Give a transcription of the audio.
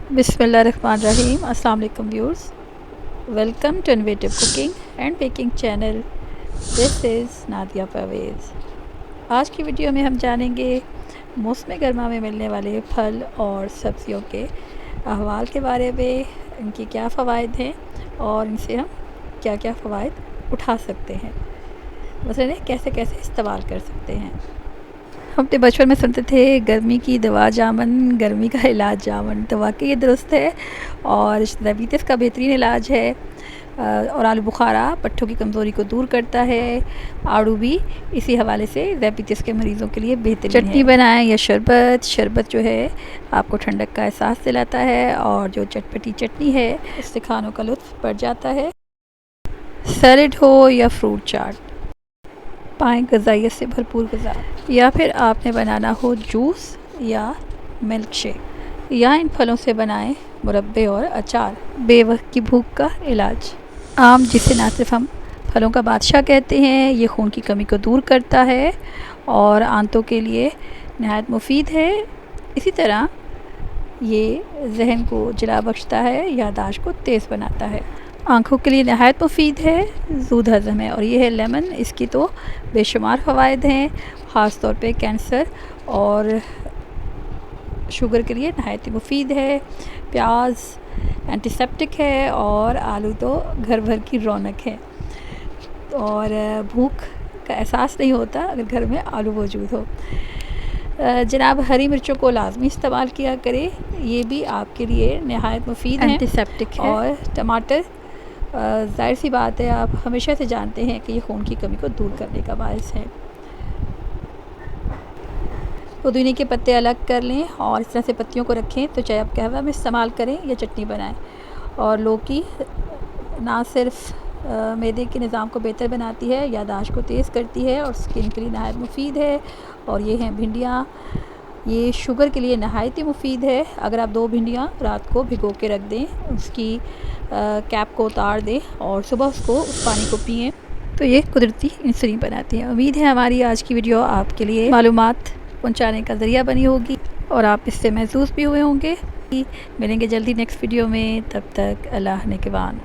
बिस्मिल्लाहिर्रहमानिर्रहीम। अस्सलाम वालेकुम viewers, welcome to innovative cooking and baking channel. This is Nadia Parvez. आज की वीडियो में हम जानेंगे मौसम गर्मा में मिलने वाले फल और सब्ज़ियों के अहवाल के बारे में, इनके क्या फ़वाइद हैं और इनसे हम क्या क्या फ़वाइद उठा सकते हैं, मसलन कैसे कैसे इस्तेमाल कर सकते हैं। हम अपने बचपन में सुनते थे गर्मी की दवा जामन, गर्मी का इलाज जामन, तो वाकई ये दुरुस्त है और डायबिटीज़ का बेहतरीन इलाज है। और आलू बुखारा पट्ठों की कमज़ोरी को दूर करता है। आड़ू भी इसी हवाले से डायबिटीज़ के मरीज़ों के लिए बेहतरीन है। चटनी बनाएं या शरबत जो है आपको ठंडक का एहसास दिलाता है और जो चटपटी चटनी है उससे खानों का लुत्फ़ बढ़ जाता है। सैलेड हो या फ्रूट चाट, पाएँ ग़िज़ाइयत से भरपूर ग़िज़ा, या फिर आपने बनाना हो जूस या मिल्क शेक, या इन फलों से बनाएं मुरब्बे और अचार। बेवक्त की भूख का इलाज, आम जिसे ना सिर्फ हम फलों का बादशाह कहते हैं, ये खून की कमी को दूर करता है और आंतों के लिए नहायत मुफीद है। इसी तरह ये जहन को जला बख्शता है, याददाश्त को तेज़ बनाता है, आँखों के लिए नहायत मुफीद है, दूध हज़म है। और ये है लेमन, इसकी तो बेशुमार फ़वाइद हैं, ख़ास तौर पे कैंसर और शुगर के लिए नहायत मुफीद है। प्याज एंटीसेप्टिक है और आलू तो घर भर की रौनक है और भूख का एहसास नहीं होता अगर घर में आलू मौजूद हो। जनाब हरी मिर्चों को लाजमी इस्तेमाल किया करें, ये भी आपके लिए नहायत मुफीद है, एंटीसेप्टिक है। और टमाटर ज़ाहिर सी बात है, आप हमेशा से जानते हैं कि ये खून की कमी को दूर करने का बायस है। पुदीने के पत्ते अलग कर लें और इस तरह से पत्तियों को रखें, तो चाहे आप कहवा में इस्तेमाल करें या चटनी बनाएं। और लौकी ना सिर्फ मैदे के निज़ाम को बेहतर बनाती है, याददाश्त को तेज़ करती है और स्किन के लिए नहायत मुफीद है। और ये हैं भिंडियाँ, ये शुगर के लिए नहायत ही मुफीद है। अगर आप 2 भिंडियाँ रात को भिगो के रख दें, उसकी कैप को उतार दें और सुबह उसको उस पानी को पिएँ, तो ये कुदरती इंसुलिन बनाती है। उम्मीद है हमारी आज की वीडियो आपके लिए मालूमात पहुंचाने का ज़रिया बनी होगी और आप इससे महसूस भी हुए होंगे। मिलेंगे जल्दी नेक्स्ट वीडियो में, तब तक अल्लाह निगहबान।